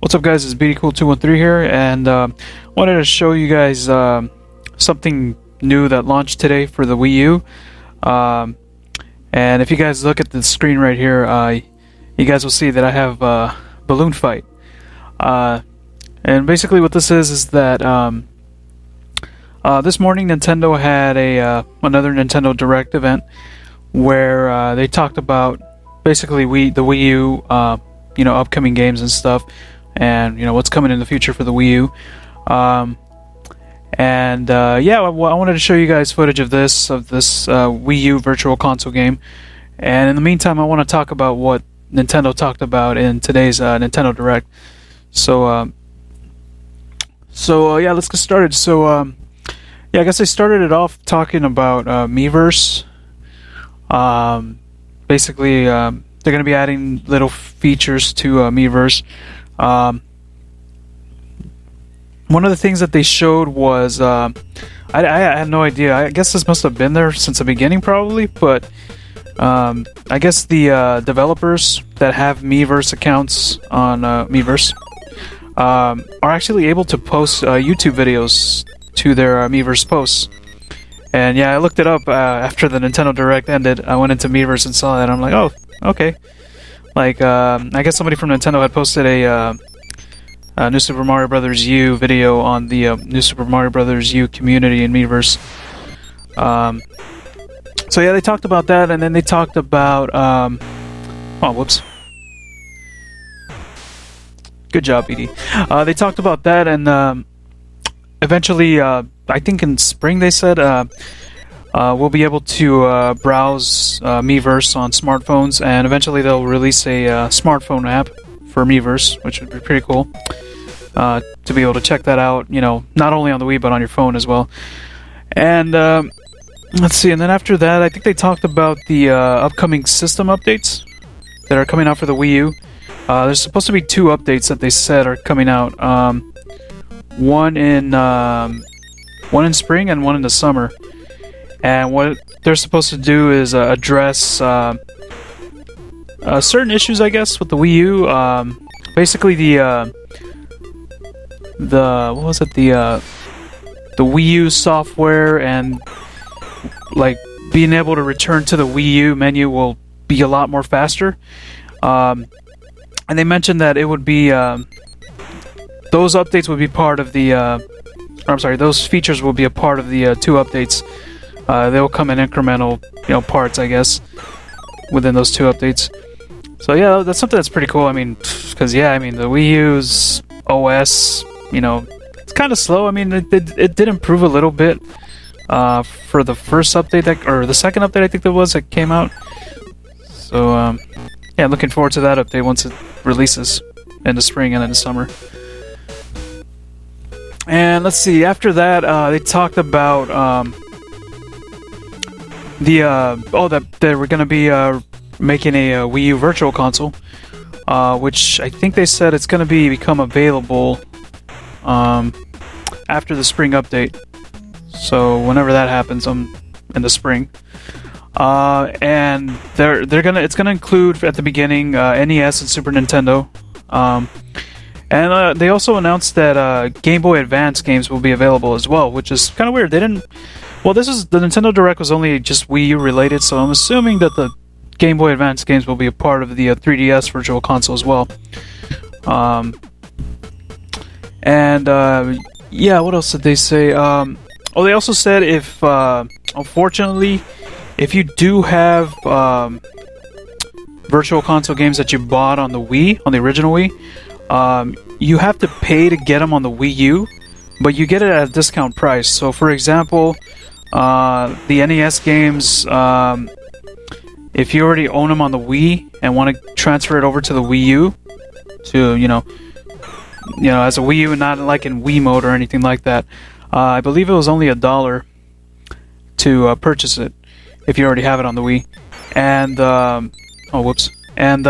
What's up, guys? It's BDCool213 here, and wanted to show you guys something new that launched today for the Wii U. And if you guys look at the screen right here, you guys will see that I have Balloon Fight. And basically what this is that this morning Nintendo had another Nintendo Direct event where they talked about basically the Wii U, upcoming games and stuff, and what's coming in the future for the Wii U. I wanted to show you guys footage of this Wii U Virtual Console game. And in the meantime, I want to talk about what Nintendo talked about in today's Nintendo Direct. So let's get started. I guess they started it off talking about Miiverse. Basically, they're going to be adding little features to Miiverse. One of the things that they showed was I had no idea. I guess this must have been there since the beginning, probably. But I guess the developers that have Miiverse accounts on Miiverse are actually able to post YouTube videos to their Miiverse posts. And yeah, I looked it up after the Nintendo Direct ended. I went into Miiverse and saw that. I'm like, oh, okay. Like, I guess somebody from Nintendo had posted a New Super Mario Bros. U video on the New Super Mario Bros. U community in Miiverse. So yeah, they talked about that, and then they talked about oh, whoops. Good job, BD. They talked about that, and eventually, I think in spring they said we'll be able to browse Miiverse on smartphones, and eventually they'll release a smartphone app for Miiverse, which would be pretty cool to be able to check that out. Not only on the Wii but on your phone as well. And let's see. And then after that, I think they talked about the upcoming system updates that are coming out for the Wii U. There's supposed to be 2 updates that they said are coming out. One in spring and one in the summer. And what they're supposed to do is address certain issues, I guess, with the Wii U. Basically, the Wii U software and like being able to return to the Wii U menu will be a lot more faster. And they mentioned that it would be those updates would be part of the. Those features will be a part of the 2 updates. They'll come in incremental, parts, I guess, within those 2 updates. So yeah, that's something that's pretty cool. I mean, because the Wii U's OS, it's kind of slow. I mean, it did improve a little bit for the first update or the second update, I think that came out. So yeah, looking forward to that update once it releases in the spring and in the summer. And let's see. After that, they talked about that they were going to be making a Wii U Virtual Console, which I think they said it's going to become available after the spring update. So whenever that happens, in the spring. And it's gonna include at the beginning NES and Super Nintendo. And they also announced that Game Boy Advance games will be available as well, which is kind of weird. They didn't. Well, the Nintendo Direct was only just Wii U related, so I'm assuming that the Game Boy Advance games will be a part of the 3DS Virtual Console as well. Yeah, what else did they say? They also said unfortunately, if you do have Virtual Console games that you bought on the Wii, on the original Wii, you have to pay to get them on the Wii U, but you get it at a discount price. So, for example, the NES games, if you already own them on the Wii and want to transfer it over to the Wii U, to as a Wii U, not like in Wii mode or anything like that, I believe it was only $1 to purchase it if you already have it on the Wii. And And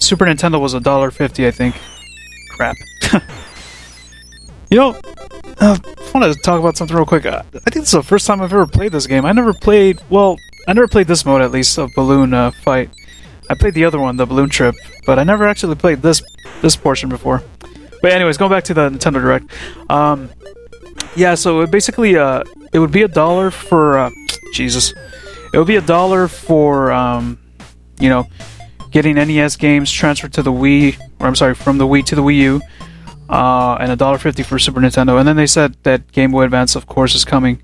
Super Nintendo was $1.50, I think. Crap. I wanted to talk about something real quick. I think this is the first time I've ever played this game. I never played this mode, at least, of Balloon Fight. I played the other one, the Balloon Trip, but I never actually played this portion before. But anyways, going back to the Nintendo Direct. Yeah, so it basically it would be $1 for Jesus. It would be $1 for you know, getting NES games transferred to the Wii, or I'm sorry, from the Wii to the Wii U, and $1.50 for Super Nintendo. And then they said that Game Boy Advance, of course, is coming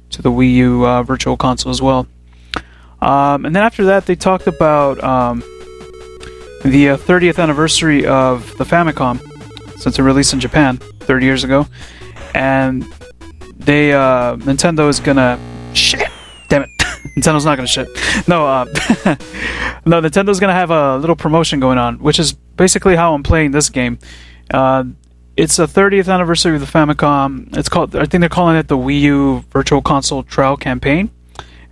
to the Wii U Virtual Console as well. And then after that, they talked about the 30th anniversary of the Famicom, since it released in Japan 30 years ago. And they Nintendo is gonna shit. Damn it, Nintendo's not gonna shit. No, no, Nintendo's gonna have a little promotion going on, which is basically how I'm playing this game. It's a 30th anniversary of the Famicom. It's called, I think they're calling it the Wii U Virtual Console Trial Campaign,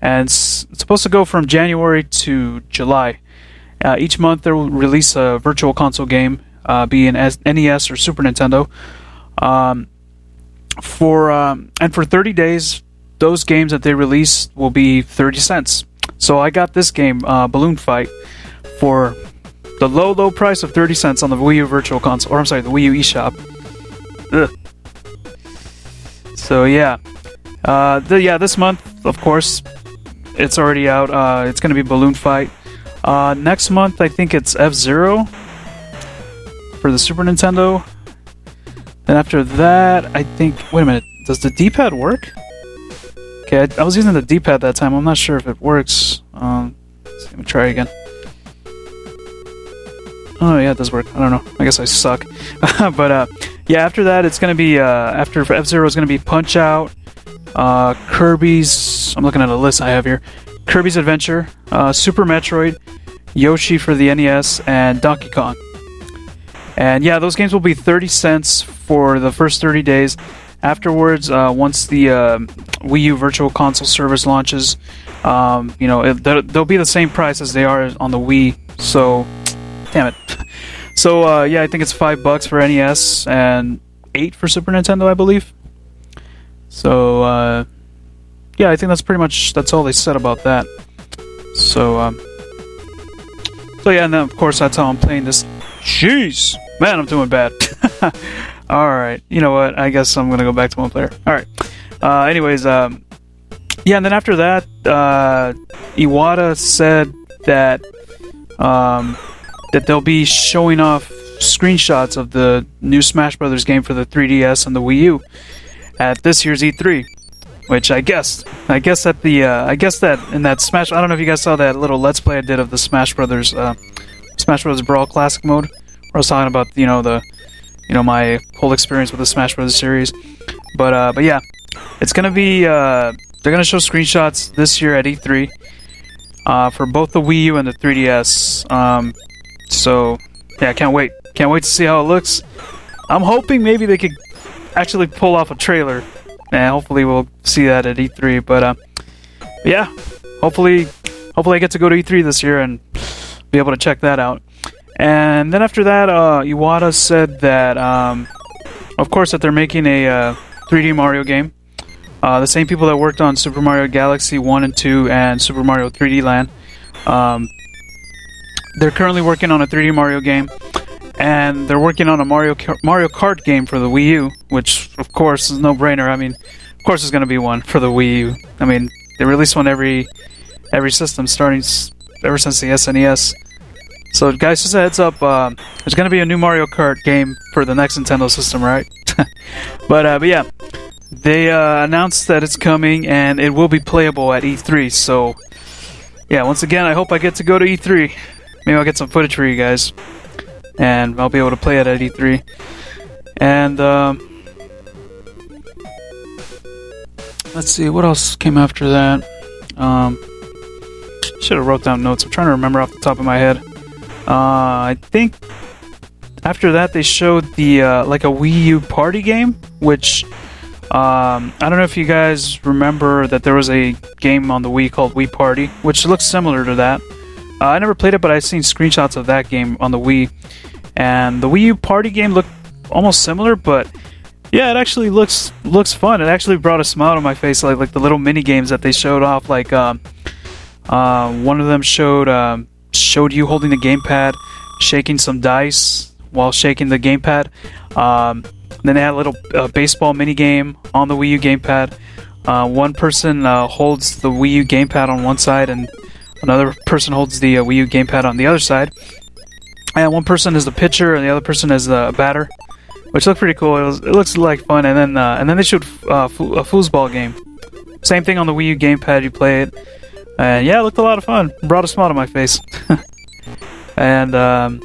and it's supposed to go from January to July. Each month they will release a Virtual Console game, be an NES or Super Nintendo. And for 30 days, those games that they release will be 30 cents. So I got this game, Balloon Fight, for the low price of 30 cents on the Wii U Virtual Console, or I'm sorry, the Wii U eShop. Ugh. So yeah, this month, of course, it's already out. It's gonna be Balloon Fight. Next month, I think it's F-Zero for the Super Nintendo. Then after that, I think... Wait a minute. Does the D-pad work? Okay, I was using the D-pad that time. I'm not sure if it works. Let me try again. Oh, yeah, it does work. I don't know. I guess I suck. But, yeah, after that, it's going to be... after F-Zero is going to be Punch-Out, Kirby's... I'm looking at a list I have here. Kirby's Adventure, Super Metroid, Yoshi for the NES, and Donkey Kong. And yeah, those games will be 30 cents for the first 30 days. Afterwards, once the Wii U Virtual Console service launches, you know, they'll be the same price as they are on the Wii. So, damn it. So yeah, I think it's $5 for NES and $8 for Super Nintendo, I believe. So yeah, I think that's all they said about that. So so yeah, and then of course that's how I'm playing this. Jeez, man, I'm doing bad. Alright, you know what? I guess I'm gonna go back to one player. Alright. Anyways, yeah, and then after that, Iwata said that that they'll be showing off screenshots of the new Smash Brothers game for the 3DS and the Wii U at this year's E3. Which I guess that in that Smash, I don't know if you guys saw that little Let's Play I did of the Smash Brothers Brawl Classic mode, where I was talking about my whole experience with the Smash Brothers series. But yeah, it's gonna be they're gonna show screenshots this year at E3 for both the Wii U and the 3DS. So yeah, I can't wait to see how it looks. I'm hoping maybe they could actually pull off a trailer. And hopefully we'll see that at E3. But yeah, hopefully I get to go to E3 this year and be able to check that out. And then after that, Iwata said that, of course, that they're making a 3D Mario game. The same people that worked on Super Mario Galaxy 1 and 2 and Super Mario 3D Land. They're currently working on a 3D Mario game. And they're working on a Mario Kart game for the Wii U, which, of course, is no brainer. I mean, of course there's going to be one for the Wii U. I mean, they release one every system, starting ever since the SNES. So, guys, just a heads up, there's going to be a new Mario Kart game for the next Nintendo system, right? But yeah, they announced that it's coming, and it will be playable at E3. So, yeah, once again, I hope I get to go to E3. Maybe I'll get some footage for you guys. And I'll be able to play it at E3. And let's see, what else came after that? Should have wrote down notes. I'm trying to remember off the top of my head. I think after that they showed the like a Wii U Party game, which I don't know if you guys remember that there was a game on the Wii called Wii Party, which looks similar to that. I never played it, but I've seen screenshots of that game on the Wii. And the Wii U Party game looked almost similar, but yeah, it actually looks fun. It actually brought a smile to my face, like the little mini games that they showed off. Like one of them showed you holding the gamepad, shaking some dice while shaking the gamepad. Then they had a little baseball mini game on the Wii U gamepad. One person holds the Wii U gamepad on one side, and another person holds the Wii U gamepad on the other side. And one person is the pitcher, and the other person is the batter, which looked pretty cool. It looks like fun. And then they showed a foosball game. Same thing on the Wii U gamepad. You play it, and yeah, it looked a lot of fun. Brought a smile to my face. And I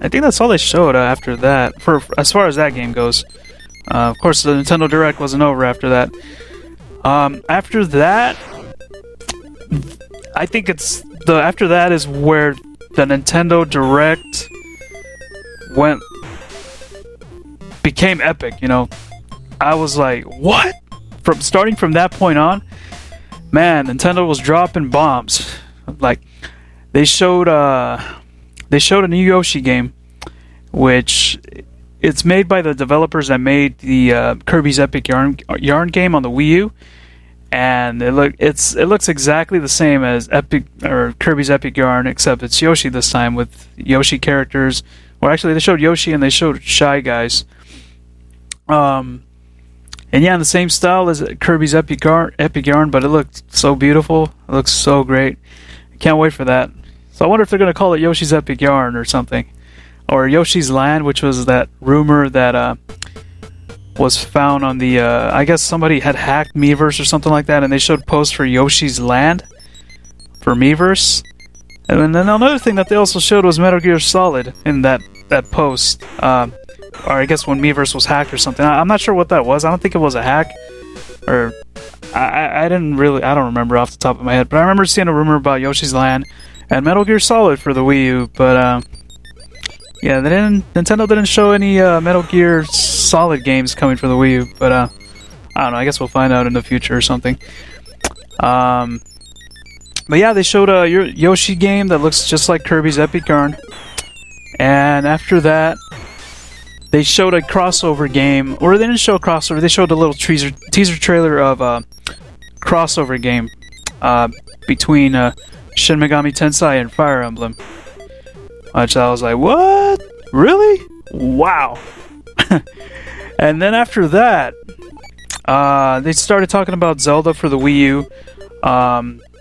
think that's all they showed after that. For as far as that game goes, of course, the Nintendo Direct wasn't over after that. After that, I think after that is where the Nintendo Direct became epic. You know, I was like, what? Starting from that point on, man, Nintendo was dropping bombs. Like, they showed a new Yoshi game, which it's made by the developers that made the Kirby's Epic Yarn game on the Wii U, and it looks exactly the same as Kirby's Epic Yarn, except it's Yoshi this time with Yoshi characters. Well, actually, they showed Yoshi and they showed Shy Guys. And yeah, in the same style as Kirby's Epic Yarn, but it looked so beautiful. It looks so great. I can't wait for that. So I wonder if they're going to call it Yoshi's Epic Yarn or something. Or Yoshi's Land, which was that rumor that was found on the... I guess somebody had hacked Miiverse or something like that, and they showed posts for Yoshi's Land for Miiverse. And then another thing that they also showed was Metal Gear Solid in that post. Or I guess when Miiverse was hacked or something. I'm not sure what that was. I don't think it was a hack. Or... I don't remember off the top of my head. But I remember seeing a rumor about Yoshi's Land and Metal Gear Solid for the Wii U. But, yeah, Nintendo didn't show any Metal Gear Solid games coming for the Wii U. But, I don't know. I guess we'll find out in the future or something. But yeah, they showed a Yoshi game that looks just like Kirby's Epic Yarn. And after that, they showed a crossover game. Or they didn't show a crossover. They showed a little teaser trailer of a crossover game between Shin Megami Tensei and Fire Emblem. Which I was like, what? Really? Wow. And then after that, they started talking about Zelda for the Wii U.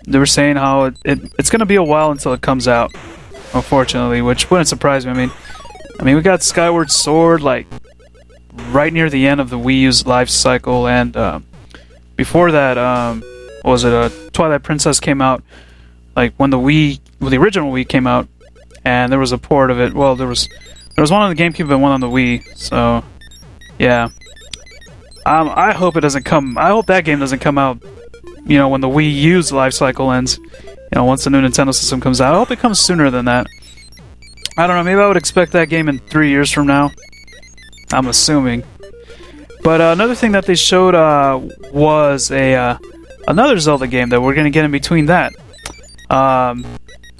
They were saying how it's going to be a while until it comes out, unfortunately, which wouldn't surprise me. I mean, we got Skyward Sword, like, right near the end of the Wii U's life cycle, and before that, what was it, Twilight Princess came out, like, when the original Wii came out, and there was a port of it. Well, there was one on the GameCube and one on the Wii, so, yeah. I hope it doesn't come... I hope that game doesn't come out, you know, when the Wii U's life cycle ends. You know, once the new Nintendo system comes out. I hope it comes sooner than that. I don't know, maybe I would expect that game in 3 years from now. I'm assuming. But another thing that they showed was another Zelda game that we're going to get in between that.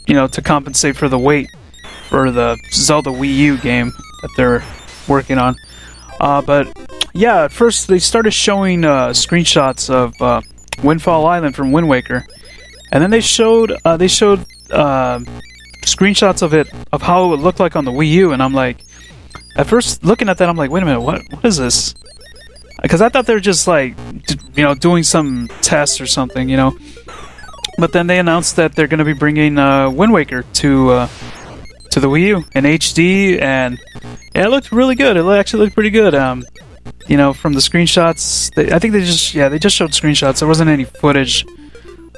You know, to compensate for the wait for the Zelda Wii U game that they're working on. But yeah, at first they started showing screenshots of Windfall Island from Wind Waker. And then they showed screenshots of how it would look like on the Wii U, and I'm like, at first looking at that, I'm like, wait a minute, what is this? Because I thought they were just like, you know, doing some tests or something, you know. But then they announced that they're going to be bringing Wind Waker to the Wii U in HD, and yeah, it looked really good. It actually looked pretty good. You know, from the screenshots, I think they just showed screenshots. There wasn't any footage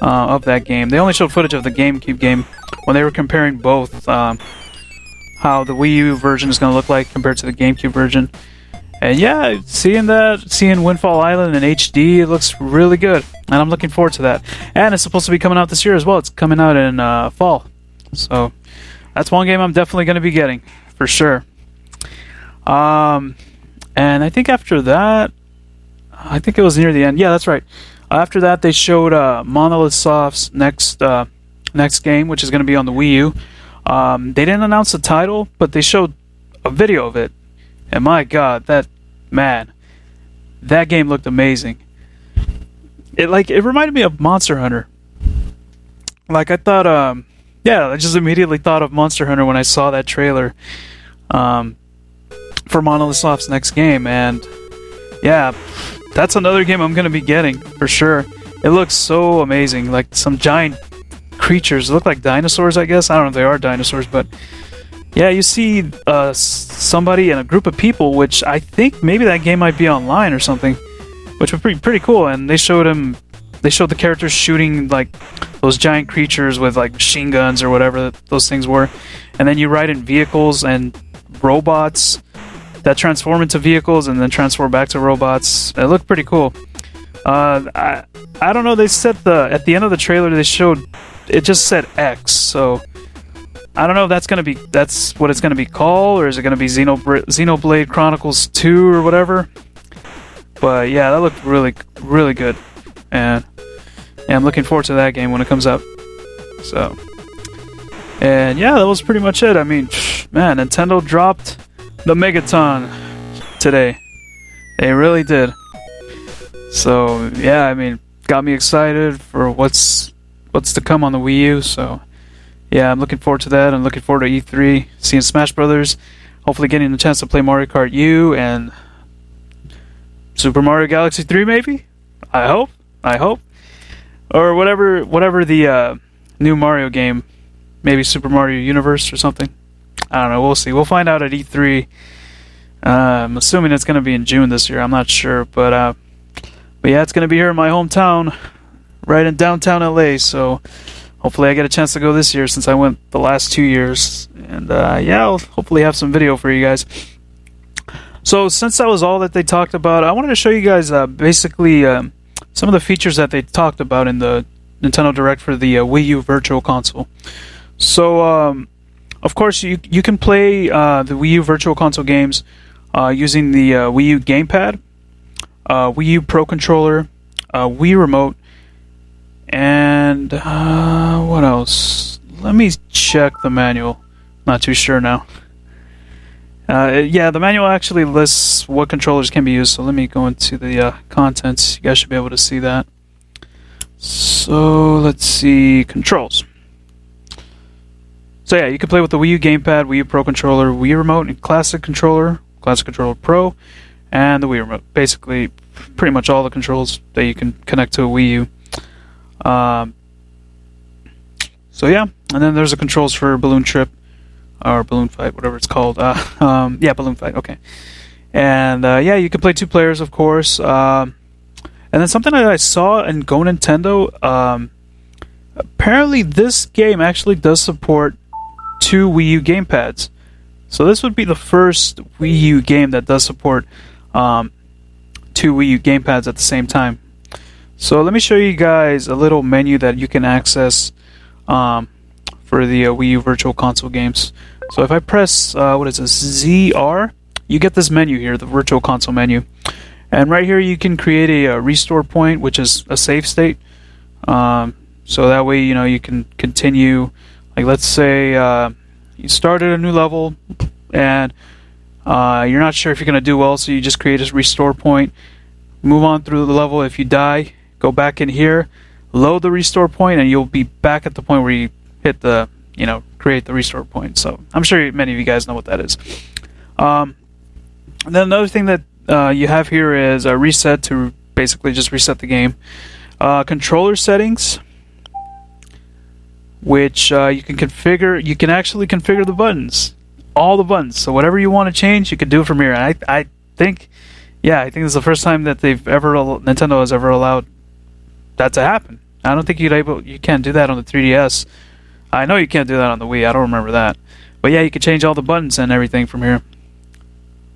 of that game. They only showed footage of the GameCube game when they were comparing both, how the Wii U version is going to look like compared to the GameCube version. And yeah, seeing Windfall Island in HD, it looks really good, and I'm looking forward to that. And it's supposed to be coming out this year as well. It's coming out in fall, so that's one game I'm definitely going to be getting for sure. And I think after that, I think it was near the end. Yeah, that's right. After that, they showed Monolith Soft's next game, which is going to be on the Wii U. They didn't announce the title, but they showed a video of it. And my God, that game looked amazing. It reminded me of Monster Hunter. Like, I thought, I just immediately thought of Monster Hunter when I saw that trailer. for Monolith Soft's next game, and yeah, that's another game I'm gonna be getting for sure. It looks so amazing, like some giant creatures look like dinosaurs, I guess. I don't know if they are dinosaurs, but yeah, you see somebody and a group of people, which I think maybe that game might be online or something, which would be pretty cool. And they showed the characters shooting like those giant creatures with like machine guns or whatever those things were, and then you ride in vehicles and robots that transform into vehicles and then transform back to robots. It looked pretty cool. I don't know. They said at the end of the trailer they showed it just said X, so I don't know if that's what it's gonna be called, or is it gonna be Xenoblade Chronicles 2 or whatever. But yeah, that looked really, really good, and I'm looking forward to that game when it comes out. So, and yeah, that was pretty much it. I mean, man, Nintendo dropped the Megaton today. They really did. So yeah, I mean, got me excited for what's to come on the Wii U. So yeah, I'm looking forward to that. I'm looking forward to E3, seeing Smash Brothers, hopefully getting a chance to play Mario Kart U and Super Mario Galaxy 3, maybe. I hope, or whatever the new Mario game, maybe Super Mario Universe or something. I don't know. We'll see. We'll find out at E3. I'm assuming it's going to be in June this year. I'm not sure, but yeah, it's going to be here in my hometown, right in downtown LA. So hopefully I get a chance to go this year since I went the last 2 years. And yeah, I'll hopefully have some video for you guys. So since that was all that they talked about, I wanted to show you guys basically some of the features that they talked about in the Nintendo Direct for the Wii U Virtual Console. So of course you can play the Wii U Virtual Console games using the Wii U Gamepad, Wii U Pro Controller, Wii Remote, and what else? Let me check the manual. Not too sure now. Yeah, the manual actually lists what controllers can be used, so let me go into the contents. You guys should be able to see that. So let's see, controls. So yeah, you can play with the Wii U Gamepad, Wii U Pro Controller, Wii Remote, and Classic Controller Pro, and the Wii Remote. Basically, pretty much all the controls that you can connect to a Wii U. So yeah, and then there's the controls for Balloon Trip, or Balloon Fight, whatever it's called. Yeah, Balloon Fight, okay. And yeah, you can play 2 players, of course. And then something that I saw in Go Nintendo, apparently this game actually does support 2 Wii U gamepads. So this would be the first Wii U game that does support 2 Wii U gamepads at the same time. So let me show you guys a little menu that you can access for the Wii U Virtual Console games. So if I press, what is this, ZR, you get this menu here, the Virtual Console menu. And right here you can create a restore point, which is a save state. So that way, you know, you can continue. Like, let's say you started a new level and you're not sure if you're going to do well, so you just create a restore point, move on through the level. If you die, go back in here, load the restore point, and you'll be back at the point where you hit the, you know, create the restore point. So I'm sure many of you guys know what that is. And then another thing that you have here is a reset to basically just reset the game. Controller settings, which you can configure. You can actually configure the buttons, all the buttons. So whatever you want to change, you can do it from here. And I think, yeah, I think this is the first time that Nintendo has ever allowed that to happen. I don't think you can't do that on the 3DS. I know you can't do that on the Wii. I don't remember that. But yeah, you can change all the buttons and everything from here.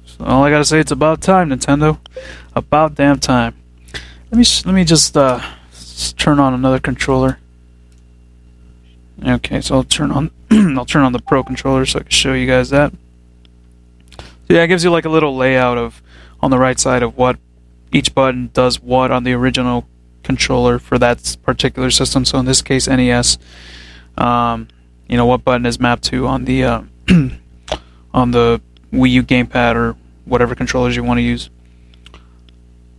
So all I gotta say, it's about time, Nintendo. About damn time. Let me just turn on another controller. Okay, so I'll turn on the Pro controller so I can show you guys that. So yeah, it gives you like a little layout of on the right side of what each button does what on the original controller for that particular system. So in this case, NES. You know what button is mapped to on the on the Wii U gamepad or whatever controllers you want to use.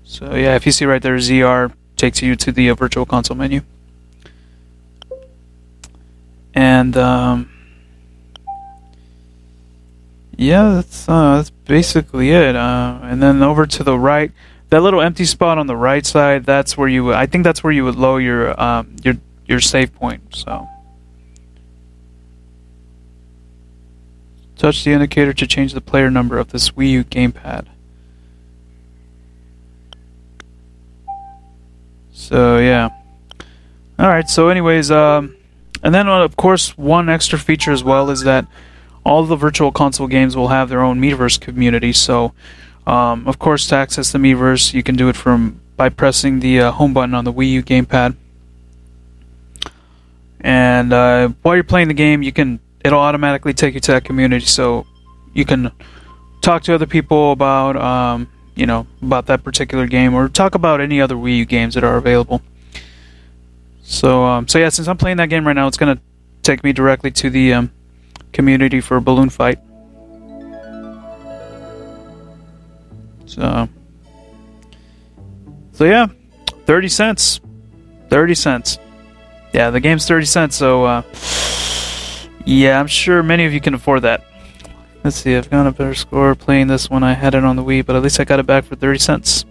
So yeah, if you see right there, ZR takes you to the Virtual Console menu. And Yeah, that's basically it. And then over to the right, that little empty spot on the right side, that's where you. I think that's where you would load your save point. So touch the indicator to change the player number of this Wii U gamepad. So yeah. All right. So anyways, and then of course one extra feature as well is that all the Virtual Console games will have their own Miiverse community. So, of course, to access the Miiverse, you can do it by pressing the home button on the Wii U gamepad. And while you're playing the game, it'll automatically take you to that community. So you can talk to other people about about that particular game, or talk about any other Wii U games that are available. So yeah, since I'm playing that game right now, it's gonna take me directly to the community for a balloon fight. So yeah, 30 cents. 30 cents. Yeah, the game's 30 cents, so yeah, I'm sure many of you can afford that. Let's see, I've got a better score playing this when I had it on the Wii, but at least I got it back for 30 cents.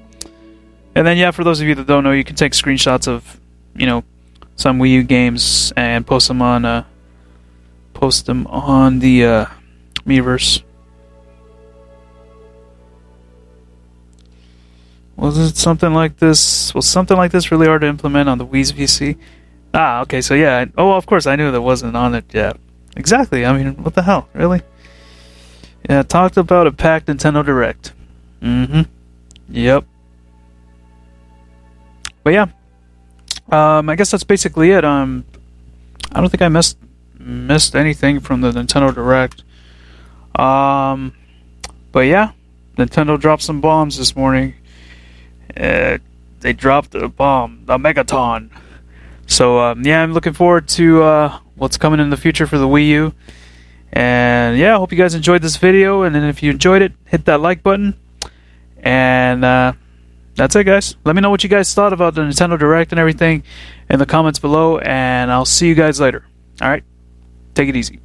And then yeah, for those of you that don't know, you can take screenshots of, some Wii U games and post them on the Miiverse. Was it something like this? Was something like this really hard to implement on the Wii's PC? Ah, okay, so yeah. Of course, I knew that wasn't on it yet. Exactly, I mean, what the hell, really? Yeah, talked about a packed Nintendo Direct. Yep. But yeah. I guess that's basically it. I don't think I missed anything from the Nintendo Direct. But yeah, Nintendo dropped some bombs this morning. They dropped a bomb, the Megaton. So yeah, I'm looking forward to what's coming in the future for the Wii U. And yeah, I hope you guys enjoyed this video. And then if you enjoyed it, hit that like button. And that's it, guys. Let me know what you guys thought about the Nintendo Direct and everything in the comments below. And I'll see you guys later. All right, take it easy.